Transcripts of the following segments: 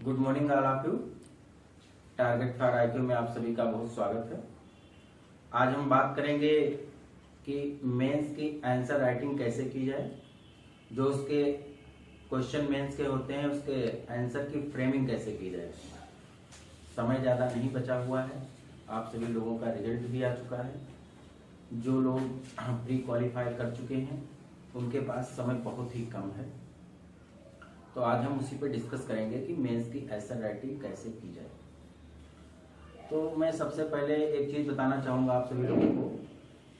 Good morning all of you. Target for IQ में आप सभी का बहुत स्वागत है। आज हम बात करेंगे कि मेंस की आंसर राइटिंग कैसे की जाए। जो उसके क्वेश्चन मेंस के होते हैं उसके आंसर की फ्रेमिंग कैसे की जाए। समय ज़्यादा नहीं बचा हुआ है, आप सभी लोगों का रिजल्ट भी आ चुका है। जो लोग प्री क्वालिफाई कर चुके हैं उनके पास समय बहुत ही कम है, तो आज हम उसी पे डिस्कस करेंगे कि मेंस की आंसर राइटिंग कैसे की जाए। तो मैं सबसे पहले एक चीज़ बताना चाहूँगा आप सभी लोगों को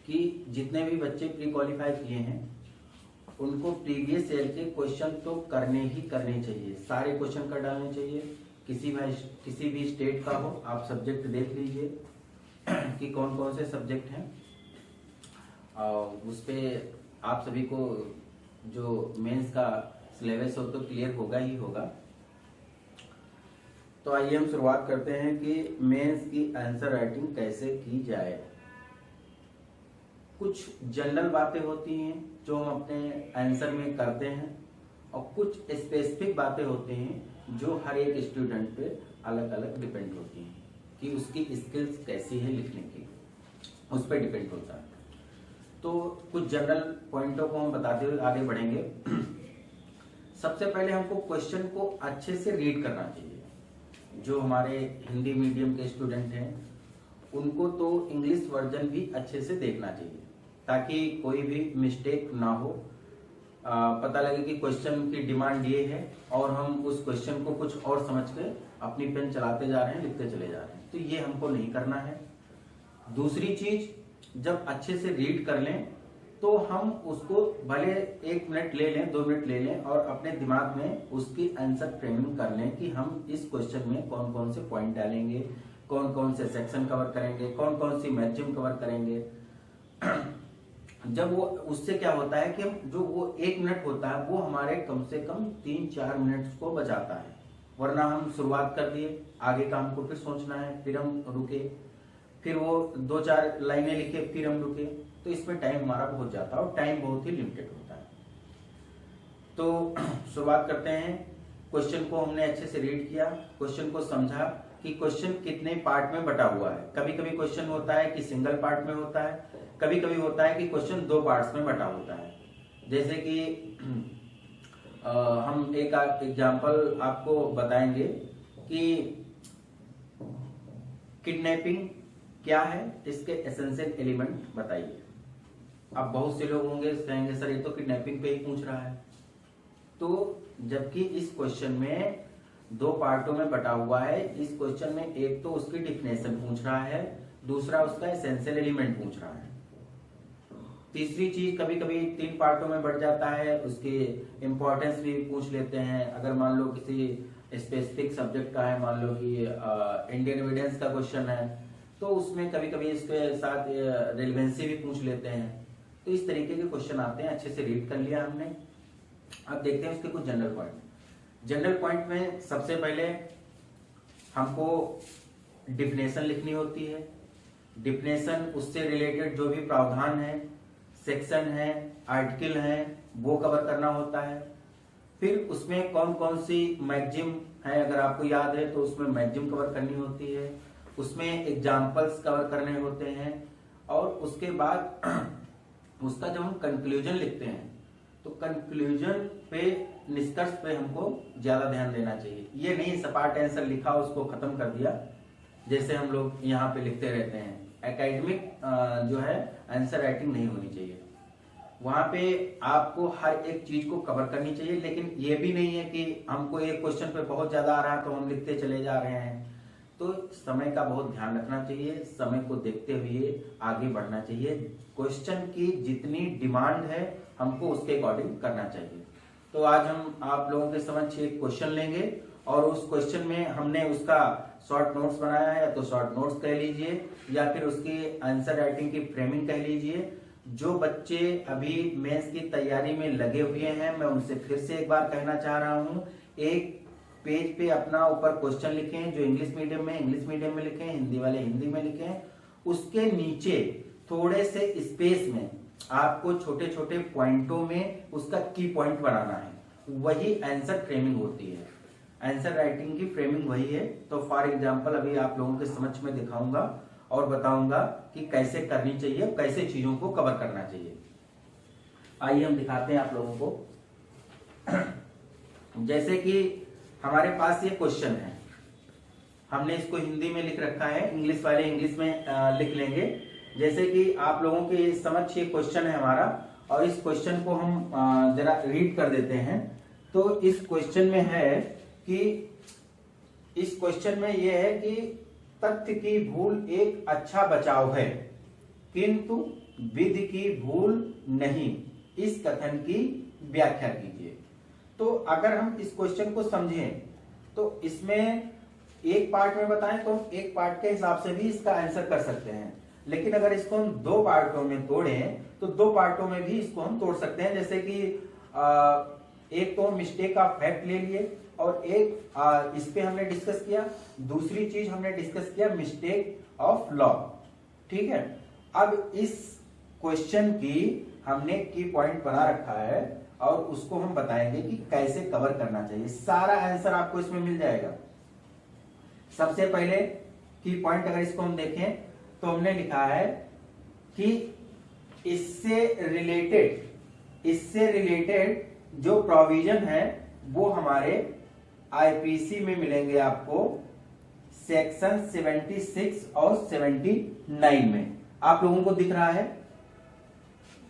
कि जितने भी बच्चे प्री क्वालिफाई किए हैं उनको प्रीवियस ईयर के क्वेश्चन तो करने ही करने चाहिए, सारे क्वेश्चन कर डालने चाहिए। किसी भी स्टेट का हो, आप सब्जेक्ट देख लीजिए कि कौन कौन से सब्जेक्ट हैं, और उस पर आप सभी को जो मेंस का सिलेबस हो तो क्लियर होगा ही होगा। तो आइए हम शुरुआत करते हैं कि मेंस की आंसर राइटिंग कैसे की जाए। कुछ जनरल बातें होती हैं जो हम अपने आंसर में करते हैं, और कुछ स्पेसिफिक बातें होती हैं जो हर एक स्टूडेंट पे अलग अलग डिपेंड होती हैं कि उसकी स्किल्स कैसी है लिखने की, उस पर डिपेंड होता है। तो कुछ जनरल पॉइंटों को हम बताते हुए आगे बढ़ेंगे। सबसे पहले हमको क्वेश्चन को अच्छे से रीड करना चाहिए। जो हमारे हिंदी मीडियम के स्टूडेंट हैं उनको तो इंग्लिश वर्जन भी अच्छे से देखना चाहिए ताकि कोई भी मिस्टेक ना हो। पता लगे कि क्वेश्चन की डिमांड ये है और हम उस क्वेश्चन को कुछ और समझ के अपनी पेन चलाते जा रहे हैं, लिखते चले जा रहे हैं, तो ये हमको नहीं करना है। दूसरी चीज, जब अच्छे से रीड कर लें तो हम उसको भले 1 मिनट ले लें, 2 मिनट ले लें और अपने दिमाग में उसकी आंसर फ्रेमिंग कर लें कि हम इस क्वेश्चन में कौन कौन से पॉइंट डालेंगे, कौन कौन से सेक्शन कवर करेंगे, कौन कौन सी मैक्सिम कवर करेंगे। जब वो उससे क्या होता है कि हम जो वो 1 मिनट होता है वो हमारे कम से कम 3-4 मिनट्स को बचाता है। वरना हम शुरुआत कर दिए, आगे का हमको फिर सोचना है, फिर हम रुके, फिर वो 2-4 लाइनें लिखे, फिर हम रुके, तो इसमें टाइम हमारा बहुत जाता है और टाइम बहुत ही लिमिटेड होता है। तो शुरुआत करते हैं। क्वेश्चन को हमने अच्छे से रीड किया, क्वेश्चन को समझा कि क्वेश्चन कितने पार्ट में बटा हुआ है। कभी कभी क्वेश्चन होता है कि सिंगल पार्ट में होता है, कभी कभी होता है कि क्वेश्चन 2 पार्ट्स में बटा होता है। जैसे कि हम एक एग्जांपल आपको बताएंगे कि किडनैपिंग क्या है, इसके एसेंशियल एलिमेंट बताइए। अब बहुत से लोग होंगे कहेंगे सर ये तो किडनैपिंग पे ही पूछ रहा है, तो जबकि इस क्वेश्चन में 2 पार्टों में बटा हुआ है। इस क्वेश्चन में एक तो उसकी डिफिनेशन पूछ रहा है, दूसरा उसका एसेंशियल एलिमेंट पूछ रहा है। तीसरी चीज, कभी कभी 3 पार्टों में बढ़ जाता है, उसकी इंपॉर्टेंस भी पूछ लेते हैं। अगर मान लो किसी स्पेसिफिक सब्जेक्ट का है, मान लो कि इंडियन एविडेंस का क्वेश्चन है, तो उसमें कभी कभी इसके साथ रेलेवेंसी भी पूछ लेते हैं। तो इस तरीके के क्वेश्चन आते हैं। अच्छे से रीड कर लिया हमने, अब देखते हैं उसके कुछ जनरल पॉइंट। जनरल पॉइंट में सबसे पहले हमको डिफिनेशन लिखनी होती है। डिफिनेशन, उससे रिलेटेड जो भी प्रावधान है, सेक्शन है, आर्टिकल है, वो कवर करना होता है। फिर उसमें कौन कौन सी मैक्सिम है, अगर आपको याद है तो उसमें मैक्सिम कवर करनी होती है, उसमें एग्जाम्पल्स कवर करने होते हैं, और उसके बाद उसका जब हम कंक्लूजन लिखते हैं तो कंक्लूजन पे, निष्कर्ष पे हमको ज्यादा ध्यान देना चाहिए। ये नहीं सपाट आंसर लिखा उसको खत्म कर दिया जैसे हम लोग यहाँ पे लिखते रहते हैं। एकेडमिक जो है आंसर राइटिंग नहीं होनी चाहिए। वहां पे आपको हर एक चीज को कवर करनी चाहिए, लेकिन ये भी नहीं है कि हमको एक क्वेश्चन पे बहुत ज्यादा आ रहा है तो हम लिखते चले जा रहे हैं। तो समय का बहुत ध्यान रखना चाहिए, समय को देखते हुए आगे बढ़ना चाहिए। क्वेश्चन की जितनी डिमांड है हमको उसके अकॉर्डिंग करना चाहिए। तो आज हम आप लोगों के समक्ष एक क्वेश्चन लेंगे और उस क्वेश्चन में हमने उसका शॉर्ट नोट्स बनाया है, या तो शॉर्ट नोट्स कह लीजिए या फिर उसकी आंसर राइटिंग की फ्रेमिंग कह लीजिए। जो बच्चे अभी मेंस की तैयारी में लगे हुए हैं, मैं उनसे फिर से एक बार कहना चाह रहा हूं, एक पेज पे अपना ऊपर क्वेश्चन लिखें। जो इंग्लिश मीडियम में लिखें, हिंदी वाले हिंदी में लिखें। उसके नीचे थोड़े से स्पेस में आपको छोटे छोटे पॉइंटों में उसका की पॉइंट बनाना है, वही आंसर फ्रेमिंग होती है। आंसर राइटिंग की फ्रेमिंग वही है। तो फॉर एग्जांपल अभी आप लोगों के समझ में दिखाऊंगा और बताऊंगा कि कैसे करनी चाहिए, कैसे चीजों को कवर करना चाहिए। आइए हम दिखाते हैं आप लोगों को। जैसे कि हमारे पास ये क्वेश्चन है, हमने इसको हिंदी में लिख रखा है, इंग्लिश वाले इंग्लिश में लिख लेंगे। जैसे कि आप लोगों के समझ ये क्वेश्चन है हमारा, और इस क्वेश्चन को हम जरा रीड कर देते हैं। तो इस क्वेश्चन में है कि इस क्वेश्चन में यह है कि तथ्य की भूल एक अच्छा बचाव है किंतु विधि की भूल नहीं, इस कथन की व्याख्या कीजिए। तो अगर हम इस क्वेश्चन को समझें तो इसमें एक पार्ट में बताएं तो हम एक पार्ट के हिसाब से भी इसका आंसर कर सकते हैं, लेकिन अगर इसको हम दो पार्टों में तोड़ें तो दो पार्टों में भी इसको हम तोड़ सकते हैं। जैसे कि एक तो मिस्टेक ऑफ फैक्ट ले लिए और एक इस पे हमने डिस्कस किया, दूसरी चीज हमने डिस्कस किया मिस्टेक ऑफ लॉ। ठीक है, अब इस क्वेश्चन की हमने की पॉइंट बना रखा है और उसको हम बताएंगे कि कैसे कवर करना चाहिए। सारा आंसर आपको इसमें मिल जाएगा। सबसे पहले की पॉइंट अगर इसको हम देखें तो हमने लिखा है कि इससे रिलेटेड जो प्रोविजन है वो हमारे आईपीसी में मिलेंगे आपको सेक्शन 76 और 79 में। आप लोगों को दिख रहा है,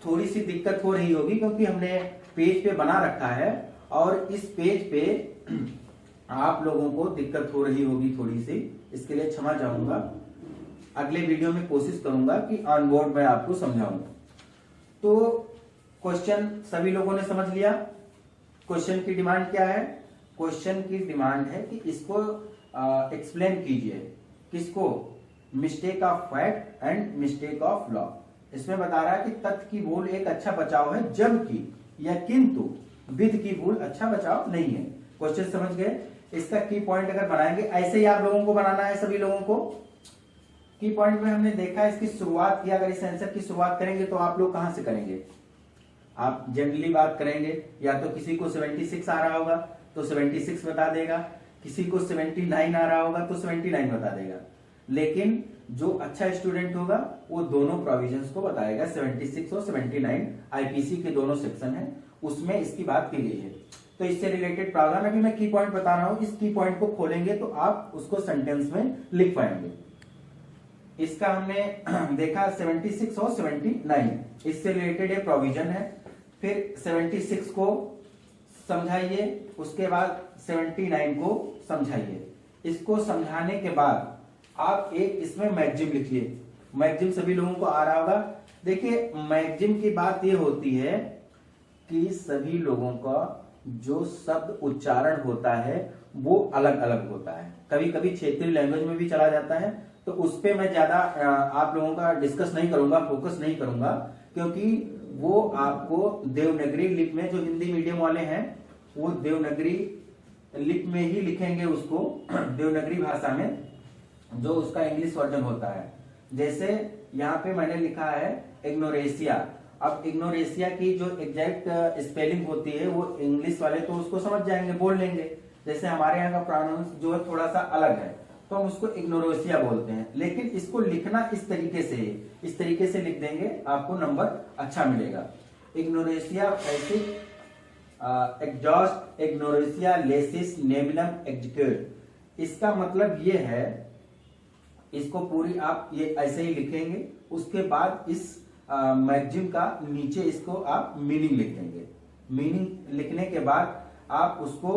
थोड़ी सी दिक्कत हो रही होगी क्योंकि हमने पेज पे बना रखा है और इस पेज पे आप लोगों को दिक्कत हो रही होगी थोड़ी सी, इसके लिए क्षमा चाहूंगा। अगले वीडियो में कोशिश करूंगा कि ऑन बोर्ड में आपको समझाऊंगा। तो क्वेश्चन सभी लोगों ने समझ लिया। क्वेश्चन की डिमांड क्या है? क्वेश्चन की डिमांड है कि इसको एक्सप्लेन कीजिए। किसको? Mistake of fact and mistake of law. इसमें बता रहा है कि तथ्य की भूल एक अच्छा बचाव है जबकि या किंतु विधि की भूल अच्छा बचाव नहीं है। क्वेश्चन समझ गए? इसका की पॉइंट अगर बनाएंगे, ऐसे ही आप लोगों को बनाना है सभी लोगों को। की पॉइंट में हमने देखा इसकी शुरुआत की, अगर इस आंसर की शुरुआत करेंगे तो आप लोग कहां से करेंगे? आप जनरली बात करेंगे, या तो किसी को 76 आ रहा होगा तो 76 बता देगा, किसी को 79 आ रहा होगा तो 79 बता देगा। लेकिन जो अच्छा स्टूडेंट होगा वो दोनों प्रोविजंस को बताएगा। 76 और 79 आईपीसी के दोनों सेक्शन है, उसमें इसकी बात की गई है। तो इससे रिलेटेड प्रावधान अभी मैं की पॉइंट बता रहा हूं, इस की पॉइंट को खोलेंगे तो आप उसको सेंटेंस में लिख पाएंगे। इसका हमने देखा 76 और 79, इससे रिलेटेड ये प्रोविजन है। फिर 76 को समझाइए, उसके बाद 79 को समझाइए। इसको समझाने के बाद आप एक इसमें मैगजिम लिखिए। मैगजिम सभी लोगों को आ रहा होगा। देखिए, मैगजिम की बात ये होती है कि सभी लोगों का जो शब्द उच्चारण होता है वो अलग अलग होता है। कभी कभी क्षेत्रीय लैंग्वेज में भी चला जाता है, तो उस पे मैं ज्यादा आप लोगों का डिस्कस नहीं करूंगा, फोकस नहीं करूंगा, क्योंकि वो आपको देवनागरी लिपि में, जो हिंदी मीडियम वाले हैं वो देवनागरी लिपि में ही लिखेंगे उसको, देवनागरी भाषा में, जो उसका इंग्लिश वर्जन होता है। जैसे यहाँ पे मैंने लिखा है इग्नोरेशिया। अब इग्नोरेशिया की जो एग्जैक्ट स्पेलिंग होती है वो इंग्लिश वाले तो उसको समझ जाएंगे, बोल लेंगे। जैसे हमारे यहाँ का प्रोनाउंस जो है थोड़ा सा अलग है, तो हम उसको इग्नोरेशिया बोलते हैं। लेकिन इसको लिखना इस तरीके से लिख देंगे, आपको नंबर अच्छा मिलेगा। इग्नोरेशिया बेसिक एग्जॉस्ट इग्नोरेशिया लेसिस नेबुलम एग्जीक्यूट। इसका मतलब ये है, इसको पूरी आप ये ऐसे ही लिखेंगे। उसके बाद इस मैगजिम का नीचे इसको आप मीनिंग लिख देंगे। मीनिंग लिखने के बाद आप उसको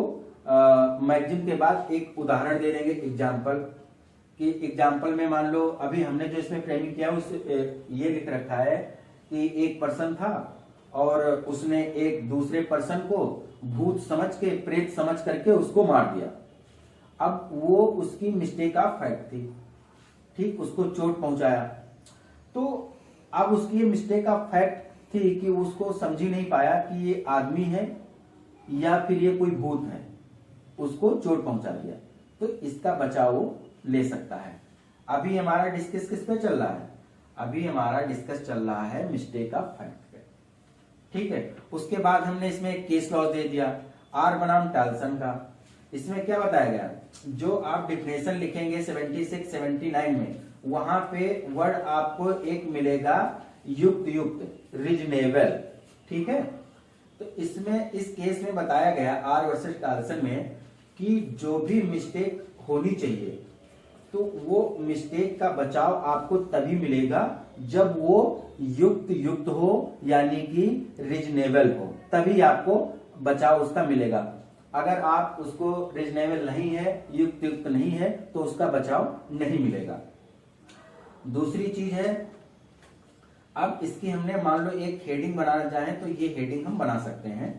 मैगजिम के बाद एक उदाहरण दे देंगे, एग्जाम्पल। कि एग्जाम्पल में मान लो अभी हमने जो इसमें फ्रेमिंग किया उस ये लिख रखा है कि एक पर्सन था और उसने एक दूसरे पर्सन को भूत समझ के, प्रेत समझ करके उसको मार दिया। अब वो उसकी मिस्टेक ऑफ फैक्ट थी, ठीक, उसको चोट पहुंचाया। तो अब उसकी ये मिस्टेक ऑफ फैक्ट थी कि उसको समझ ही नहीं पाया कि ये आदमी है या फिर ये कोई भूत है, उसको चोट पहुंचा दिया। तो इसका बचाव ले सकता है। अभी हमारा डिस्कस किस पे चल रहा है? अभी हमारा डिस्कस चल रहा है मिस्टेक ऑफ फैक्ट पे, ठीक है। उसके बाद हमने इसमें एक केस लॉ दे दिया, आर बनाम टाल्सन का। इसमें क्या बताया गया, जो आप डिफिनेशन लिखेंगे 76 79 में, वहां पे वर्ड आपको एक मिलेगा युक्त युक्त, रीजनेबल, ठीक है। तो इसमें इस केस में बताया गया आर वर्सेस कार्लसन में कि जो भी मिस्टेक होनी चाहिए तो वो मिस्टेक का बचाव आपको तभी मिलेगा जब वो युक्त युक्त हो, यानी कि रीजनेबल हो, तभी आपको बचाव उसका मिलेगा। अगर आप उसको रीजनेबल नहीं है, युक्त युक्त नहीं है, तो उसका बचाव नहीं मिलेगा। दूसरी चीज है, अब इसकी हमने मान लो एक हेडिंग बनाना चाहें तो ये हेडिंग हम बना सकते हैं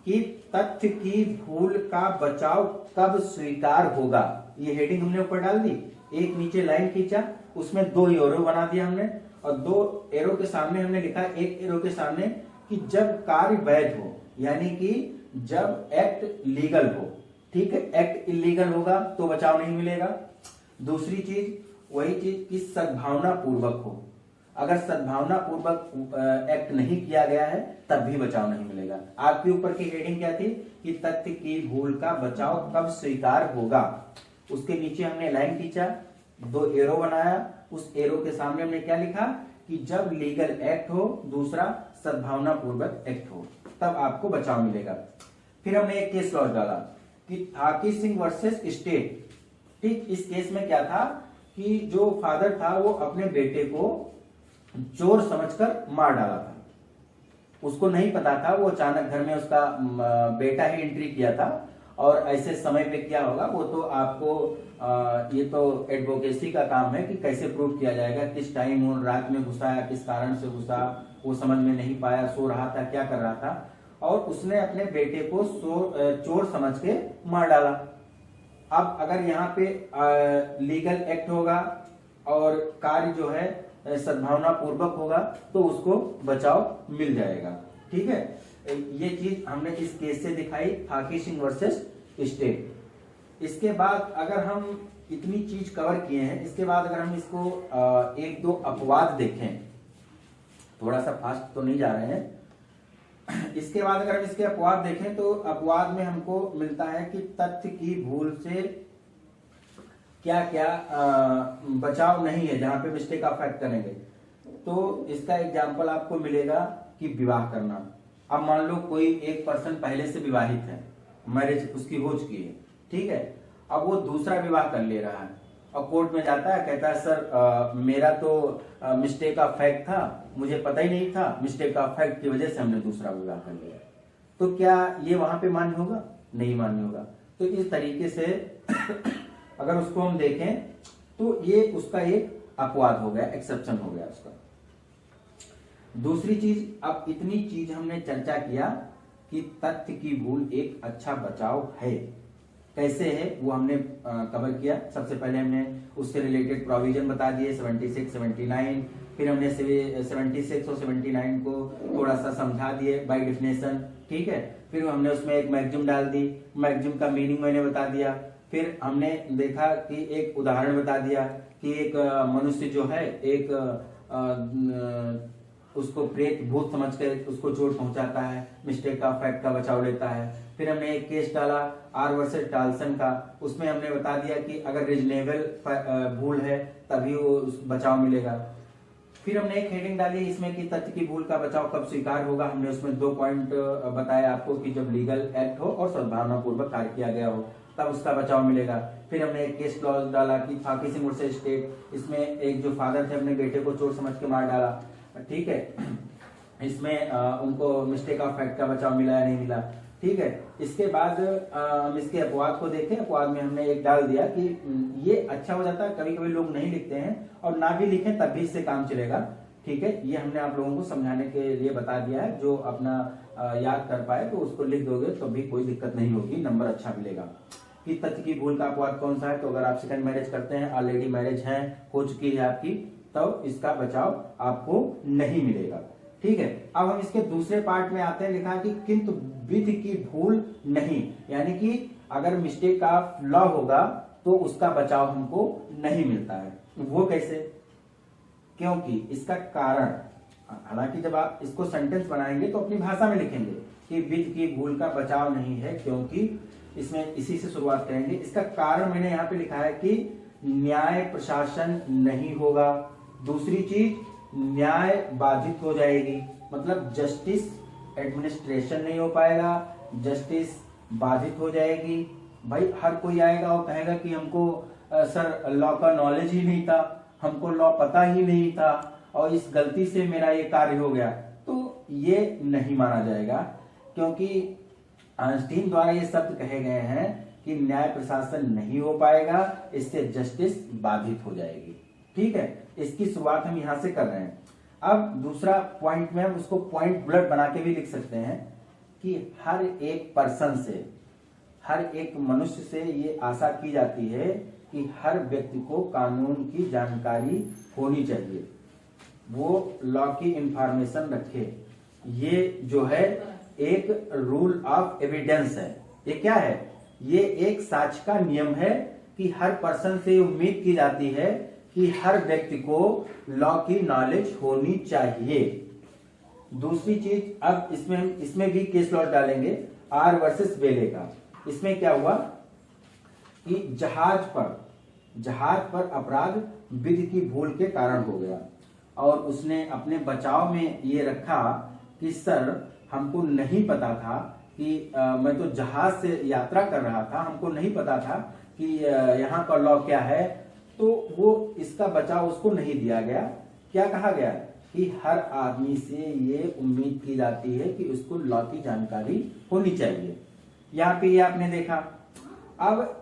कि तथ्य की भूल का बचाव कब स्वीकार होगा। ये हेडिंग हमने ऊपर डाल दी, एक नीचे लाइन खींचा, उसमें 2 एरो बना दिया हमने, और 2 एरो के सामने हमने लिखा, एक एरो के सामने कि जब कार्य वैध हो, यानी कि जब एक्ट लीगल हो, ठीक है। एक्ट इलीगल होगा तो बचाव नहीं मिलेगा। दूसरी चीज वही चीज कि सद्भावना पूर्वक हो, अगर सद्भावना पूर्वक एक्ट नहीं किया गया है तब भी बचाव नहीं मिलेगा। आपके ऊपर की हेडिंग क्या थी कि तथ्य की भूल का बचाव कब स्वीकार होगा, उसके नीचे हमने लाइन खींचा, 2 एरो बनाया, उस एरो के सामने हमने क्या लिखा कि जब लीगल एक्ट हो, दूसरा सद्भावना पूर्वक एक्ट हो, तब आपको बचाव मिलेगा। फिर हमने एक केस लॉज डाला कि थाकी सिंह वर्सेस स्टेट, ठीक। इस केस में क्या था कि जो फादर था वो अपने बेटे को चोर समझकर मार डाला था, उसको नहीं पता था, वो अचानक घर में उसका बेटा ही एंट्री किया था, और ऐसे समय पे क्या होगा वो तो आपको ये तो एडवोकेसी का काम है कि कैसे प्रूव किया जाएगा, किस टाइम वो रात में घुसा है, किस कारण से घुसा, वो समझ में नहीं पाया, सो रहा था, क्या कर रहा था, और उसने अपने बेटे को चोर समझ के मार डाला। अब अगर यहाँ पे लीगल एक्ट होगा और कार्य जो है सद्भावना पूर्वक होगा तो उसको बचाव मिल जाएगा, ठीक है। ये चीज हमने इस केस से दिखाई, थाकी सिंह वर्सेस स्टेट। इसके बाद अगर हम इतनी चीज कवर किए हैं, इसके बाद अगर हम इसको 1-2 अपवाद देखें, थोड़ा सा फास्ट तो नहीं जा रहे हैं। इसके बाद अगर हम इसके अपवाद देखें तो अपवाद में हमको मिलता है कि तथ्य की भूल से क्या क्या बचाव नहीं है, जहां पे मिस्टेक आप फैक्ट करेंगे। तो इसका एग्जाम्पल आपको मिलेगा कि विवाह करना। अब मान लो कोई एक पर्सन पहले से विवाहित है, मैरिज उसकी हो चुकी है, ठीक है। अब वो दूसरा विवाह कर ले रहा है और कोर्ट में जाता है, कहता है सर मेरा तो मिस्टेक ऑफ फैक्ट था, मुझे पता ही नहीं था, मिस्टेक ऑफ फैक्ट की वजह से हमने दूसरा विवाह कर लिया। तो क्या ये वहां पे मान्य होगा? नहीं मान्य होगा। तो इस तरीके से अगर उसको हम देखें तो ये उसका एक अपवाद हो गया, एक्सेप्शन हो गया उसका। दूसरी चीज, अब इतनी चीज हमने चर्चा किया कि तथ्य की भूल एक अच्छा बचाव है, कैसे है वो हमने कवर किया। सबसे पहले हमने उससे रिलेटेड प्रोविजन बता दिए 76 79, फिर हमने 76 और 79 को थोड़ा सा समझा दिए बाय डेफिनेशन, ठीक है। फिर हमने उसमें एक मैक्सिम डाल दी, मैक्सिम का मीनिंग मैंने बता दिया। फिर हमने देखा कि एक उदाहरण बता दिया कि एक मनुष्य जो है एक उसको प्रेत भूत समझ कर उसको चोट पहुंचाता है, मिस्टेक का फैक्ट का बचाव लेता है। फिर हमने एक केस डाला आर वर्सेस टाल्सन का, उसमें हमने बता दिया कि अगर रीजनेबल भूल है तभी वो बचाव मिलेगा। फिर हमने एक हेडिंग डाली इसमें कि तथ्य की भूल का बचाव कब स्वीकार होगा। हमने उसमें 2 पॉइंट बताया आपको कि जब लीगल एक्ट हो और सद्भावना पूर्वक कार्य किया गया हो तब उसका बचाव मिलेगा। फिर हमने एक केस क्लॉज डाला कि थाकी सिंह वर्सेस स्टेट, इसमें एक जो फादर थे अपने बेटे को चोट समझ के मार डाला, ठीक है। इसमें उनको मिस्टेक ऑफ फैक्ट का बचाव मिला या नहीं मिला, ठीक है। इसके बाद हम इसके अपवाद को देखें। अपवाद में हमने एक डाल दिया कि ये अच्छा हो जाता है, कभी कभी लोग नहीं लिखते हैं और ना भी लिखें तब भी इससे काम चलेगा, ठीक है। ये हमने आप लोगों को समझाने के लिए बता दिया है, जो अपना याद कर पाए तो उसको लिख दोगे तो भी कोई दिक्कत नहीं होगी, नंबर अच्छा मिलेगा। कि तथ्य की भूल का अपवाद कौन सा है, तो अगर आप सेकंड मैरिज करते हैं, ऑलरेडी मैरिज है, हो चुकी है आपकी, तो इसका बचाव आपको नहीं मिलेगा, ठीक है। अब हम इसके दूसरे पार्ट में आते हैं, लिखा है कि किंतु विधि की भूल नहीं, यानी कि अगर मिस्टेक का लॉ होगा तो उसका बचाव हमको नहीं मिलता है। वो कैसे? क्योंकि इसका कारण, हालांकि जब आप इसको सेंटेंस बनाएंगे तो अपनी भाषा में लिखेंगे कि विधि की भूल का बचाव नहीं है क्योंकि इसमें इसी से शुरुआत करेंगे। इसका कारण मैंने यहाँ पे लिखा है कि न्याय प्रशासन नहीं होगा। दूसरी चीज, न्याय बाधित हो जाएगी, मतलब जस्टिस एडमिनिस्ट्रेशन नहीं हो पाएगा, जस्टिस बाधित हो जाएगी। भाई हर कोई आएगा और कहेगा कि हमको सर लॉ का नॉलेज ही नहीं था, हमको लॉ पता ही नहीं था और इस गलती से मेरा ये कार्य हो गया, तो ये नहीं माना जाएगा, क्योंकि आइंस्टीन द्वारा ये शब्द कहे गए हैं कि न्याय प्रशासन नहीं हो पाएगा, इससे जस्टिस बाधित हो जाएगी। ठीक है, इसकी शुरुआत हम यहां से कर रहे हैं। अब दूसरा पॉइंट में हम उसको पॉइंट बुलेट बना के भी लिख सकते हैं कि हर एक पर्सन से, हर एक मनुष्य से ये आशा की जाती है कि हर व्यक्ति को कानून की जानकारी होनी चाहिए, वो लॉ की इंफॉर्मेशन रखे। ये जो है एक रूल ऑफ एविडेंस है। ये क्या है? ये एक साक्ष्य का नियम है कि हर पर्सन से उम्मीद की जाती है कि हर व्यक्ति को लॉ की नॉलेज होनी चाहिए। दूसरी चीज, अब इसमें भी केस लॉ डालेंगे, आर वर्सेस बेले का। इसमें क्या हुआ कि जहाज पर अपराध विधि की भूल के कारण हो गया और उसने अपने बचाव में ये रखा कि सर हमको नहीं पता था कि मैं तो जहाज से यात्रा कर रहा था, हमको नहीं पता था कि यहाँ का लॉ क्या है, तो वो इसका बचाव उसको नहीं दिया गया। क्या कहा गया कि हर आदमी से ये उम्मीद की जाती है कि उसको लॉ की जानकारी होनी चाहिए। यहाँ पे ये आपने देखा। अब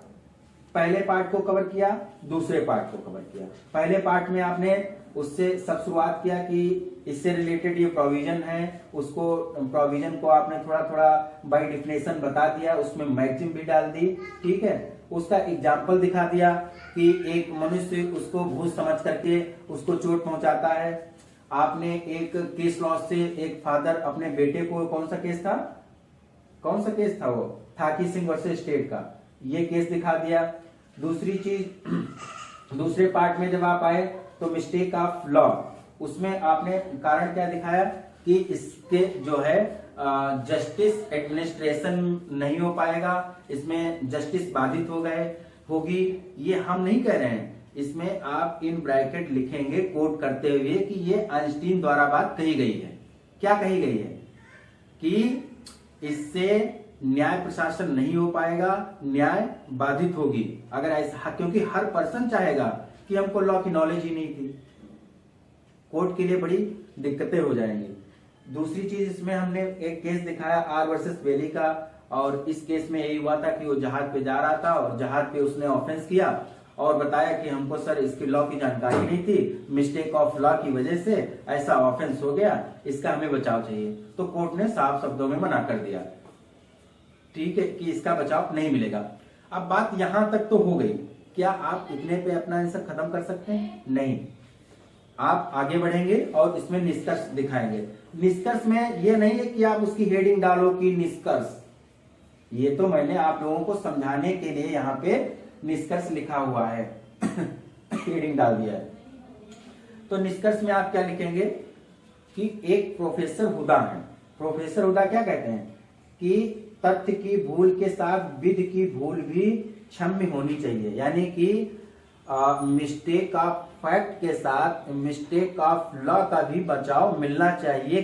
पहले पार्ट को कवर किया, दूसरे पार्ट को कवर किया। पहले पार्ट में आपने उससे सब शुरुआत किया कि इससे रिलेटेड ये प्रोविजन है, उसको प्रोविजन को आपने थोड़ा थोड़ा बाय डेफिनेशन बता दिया, उसमें मैक्सिम भी डाल दी। ठीक है, उसका एग्जाम्पल दिखा दिया कि एक मनुष्य उसको भूल समझ करके उसको चोट पहुंचाता है। आपने एक केस लॉ से एक फादर अपने बेटे को, कौन सा केस था वो थाकी सिंह वर्सेस स्टेट का, ये केस दिखा दिया। दूसरी चीज, दूसरे पार्ट में जब आप आए तो मिस्टेक ऑफ लॉ, उसमें आपने कारण क्या दिखाया कि इसके जो है जस्टिस एडमिनिस्ट्रेशन नहीं हो पाएगा, इसमें जस्टिस बाधित होगी। ये हम नहीं कह रहे हैं, इसमें आप इन ब्रैकेट लिखेंगे कोट करते हुए कि ये आइंस्टीन द्वारा बात कही गई है। क्या कही गई है? कि इससे न्याय प्रशासन नहीं हो पाएगा, न्याय बाधित होगी। अगर ऐसा, क्योंकि हर पर्सन चाहेगा कि हमको लॉ की नॉलेज ही नहीं थी, कोर्ट के लिए बड़ी दिक्कतें हो जाएंगी। दूसरी चीज, इसमें हमने एक केस दिखाया आर वर्सेस बेली का, और इस केस में यही हुआ था कि वो जहाज पे जा रहा था और जहाज पे उसने ऑफेंस किया और बताया कि हमको सर इसकी लॉ की जानकारी नहीं थी, मिस्टेक ऑफ लॉ की वजह से ऐसा ऑफेंस हो गया, इसका हमें बचाव चाहिए। तो कोर्ट ने साफ शब्दों में मना कर दिया, ठीक है, कि इसका बचाव नहीं मिलेगा। अब बात यहां तक तो हो गई। क्या आप इतने पे अपना आंसर खत्म कर सकते हैं? नहीं, आप आगे बढ़ेंगे और इसमें निष्कर्ष दिखाएंगे। निष्कर्ष में ये नहीं है कि आप उसकी हेडिंग डालो कि निष्कर्ष, ये तो मैंने आप लोगों को समझाने के लिए यहाँ पे निष्कर्ष लिखा हुआ है हेडिंग डाल दिया है। तो निष्कर्ष में आप क्या लिखेंगे कि एक प्रोफेसर हुदा है। प्रोफेसर हुदा क्या कहते हैं कि तथ्य की भूल के साथ विधि की भूल भी क्षम्य होनी चाहिए, यानी कि मिस्टेक ऑफ फैक्ट के साथ मिस्टेक ऑफ लॉ का भी बचाव मिलना चाहिए।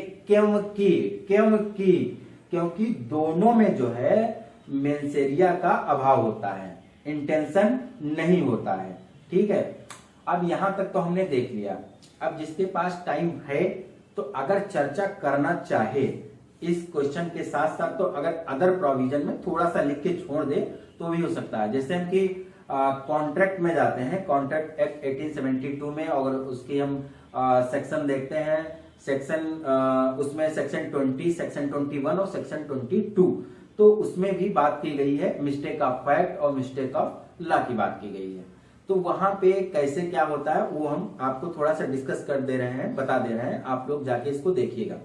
क्योंकि दोनों में जो है मेंसेरिया का अभाव होता है, इंटेंशन नहीं होता है। ठीक है, अब यहां तक तो हमने देख लिया। अब जिसके पास टाइम है तो अगर चर्चा करना चाहे इस क्वेश्चन के साथ साथ, तो अगर अदर प्रोविजन में थोड़ा सा लिख के छोड़ दे तो भी हो सकता है। जैसे हम कि कॉन्ट्रैक्ट में जाते हैं, कॉन्ट्रैक्ट एक्ट 1872 में, और उसकी हम सेक्शन देखते हैं, सेक्शन उसमें सेक्शन 20, सेक्शन 21 और सेक्शन 22, तो उसमें भी बात की गई है मिस्टेक ऑफ फैक्ट और मिस्टेक ऑफ लॉ की बात की गई है। तो वहां पे कैसे क्या होता है वो हम आपको थोड़ा सा डिस्कस कर दे रहे हैं, बता दे रहे हैं, आप लोग जाके इसको देखिएगा।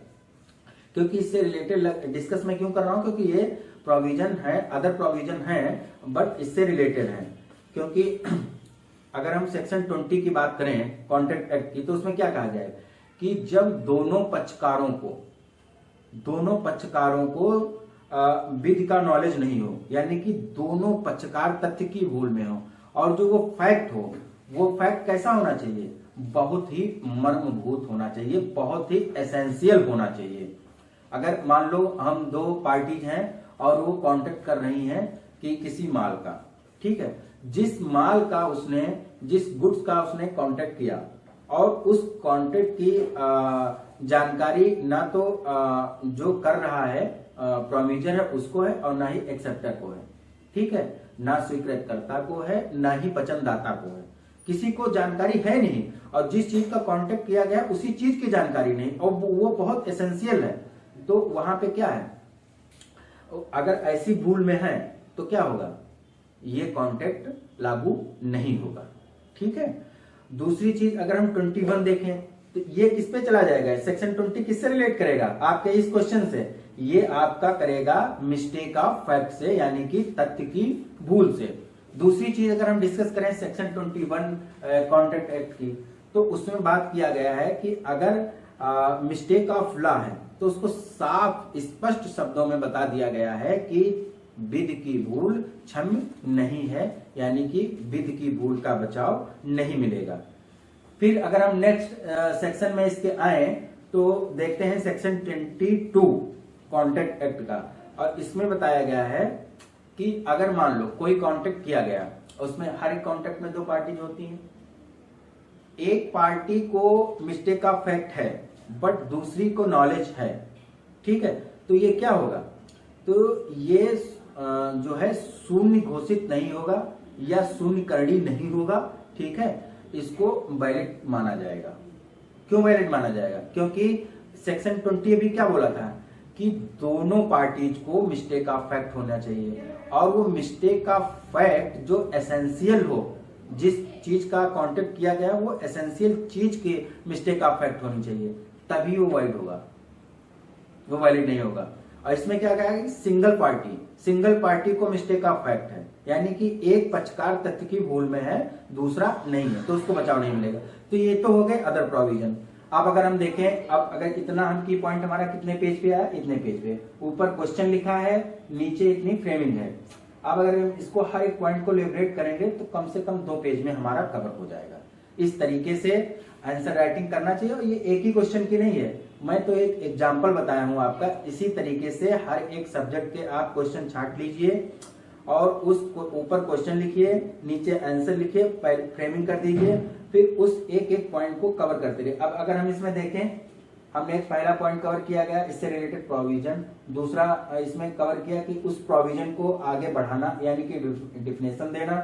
क्योंकि इससे रिलेटेड डिस्कस मैं क्यों कर रहा हूं, क्योंकि ये प्रोविजन है, अदर प्रोविजन है बट इससे रिलेटेड है। क्योंकि अगर हम सेक्शन 20 की बात करें कॉन्ट्रैक्ट एक्ट की, तो उसमें क्या कहा जाए कि जब दोनों पक्षकारों को विधि का नॉलेज नहीं हो, यानी कि दोनों पक्षकार तथ्य की भूल में हो, और जो वो फैक्ट हो वो फैक्ट कैसा होना चाहिए, बहुत ही मर्मभूत होना चाहिए, बहुत ही एसेंशियल होना चाहिए। अगर मान लो हम दो पार्टीज हैं और वो कांटेक्ट कर रही हैं कि किसी माल का, ठीक है, जिस माल का उसने, जिस गुड्स का उसने कांटेक्ट किया और उस कांटेक्ट की जानकारी ना तो जो कर रहा है प्रोमीजर है उसको है और ना ही एक्सेप्टर को है, ठीक है, ना स्वीकृतकर्ता को है ना ही वचनदाता को है, किसी को जानकारी है नहीं, और जिस चीज का कांटेक्ट किया गया उसी चीज की जानकारी नहीं, और वो बहुत एसेंशियल है। तो वहां पे क्या है, अगर ऐसी भूल में है तो क्या होगा, ये कॉन्ट्रैक्ट लागू नहीं होगा, ठीक है। दूसरी चीज अगर हम 21 देखें तो ये किस पे चला जाएगा, सेक्शन 20 किससे रिलेट करेगा, आपके इस क्वेश्चन से, ये आपका करेगा मिस्टेक ऑफ फैक्ट से, यानी कि तथ्य की भूल से। दूसरी चीज अगर हम डिस्कस करें सेक्शन 21 कॉन्ट्रैक्ट एक्ट की, तो उसमें बात किया गया है कि अगर मिस्टेक ऑफ लॉ है तो उसको साफ स्पष्ट शब्दों में बता दिया गया है कि विधि की भूल क्षम्य नहीं है, यानी कि विधि की भूल का बचाव नहीं मिलेगा। फिर अगर हम नेक्स्ट सेक्शन में इसके आए तो देखते हैं सेक्शन 22 कॉन्ट्रैक्ट एक्ट का, और इसमें बताया गया है कि अगर मान लो कोई कॉन्ट्रैक्ट किया गया, उसमें हर एक कॉन्ट्रैक्ट में दो पार्टीज होती हैं, एक पार्टी को मिस्टेक ऑफ फैक्ट है बट दूसरी को नॉलेज है, ठीक है, तो ये क्या होगा, तो ये जो है शून्य घोषित नहीं होगा या शून्यकरणी नहीं होगा, ठीक है, इसको वैलिड माना जाएगा। क्यों वैलिड माना जाएगा, क्योंकि सेक्शन 20 अभी क्या बोला था कि दोनों पार्टीज को मिस्टेक ऑफ फैक्ट होना चाहिए, और वो मिस्टेक ऑफ फैक्ट जो एसेंशियल हो, जिस चीज का कॉन्टेक्ट किया गया वो एसेंशियल चीज के मिस्टेक ऑफ फैक्ट होनी चाहिए, तभी वो वैलिड होगा, वो वैलिड नहीं होगा। और इसमें क्या कहा है कि सिंगल पार्टी को मिस्टेक ऑफ फैक्ट है, यानी कि एक पक्षकार तथ्य की भूल में है, दूसरा नहीं है, तो उसको बचाव नहीं मिलेगा। तो ये तो हो गए अदर प्रोविजन। अब अगर हम देखें, अब अगर इतना हम की पॉइंट हमारा कितने पेज पे आया, इतने पेज पे, ऊपर क्वेश्चन लिखा है, नीचे इतनी फ्रेमिंग है। अब अगर हम इसको हर एक पॉइंट को लिबरेट करेंगे तो कम से कम 2 पेज में हमारा कवर हो जाएगा। इस तरीके से आंसर राइटिंग करना चाहिए, और ये एक ही क्वेश्चन की नहीं है, मैं तो एक एग्जांपल बताया हूं आपका। इसी तरीके से हर एक सब्जेक्ट के आप क्वेश्चन छांट लीजिए और उस ऊपर क्वेश्चन लिखिए, नीचे आंसर लिखिए, फ्रेमिंग कर दीजिए, फिर उस एक एक पॉइंट को कवर करते रहिए। अब अगर हम इसमें देखें, हमने पहला पॉइंट कवर किया गया इससे रिलेटेड प्रोविजन, दूसरा इसमें कवर किया कि उस प्रोविजन को आगे बढ़ाना यानी कि डिफिनेशन देना,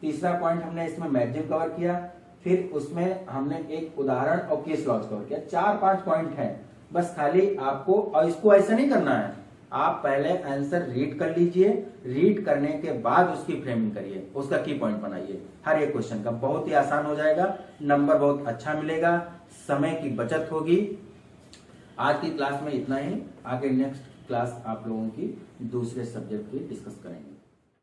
तीसरा पॉइंट हमने इसमें मैगजीन कवर किया, फिर उसमें हमने एक उदाहरण और केस लॉज कवर किया। 4-5 पॉइंट हैं, बस खाली आपको, और इसको ऐसा नहीं करना है, आप पहले आंसर रीड कर लीजिए, रीड करने के बाद उसकी फ्रेमिंग करिए, उसका की पॉइंट बनाइए हर एक क्वेश्चन का, बहुत ही आसान हो जाएगा, नंबर बहुत अच्छा मिलेगा, समय की बचत होगी। आज की क्लास में इतना ही, आगे नेक्स्ट क्लास आप लोगों की दूसरे सब्जेक्ट की डिस्कस करेंगे।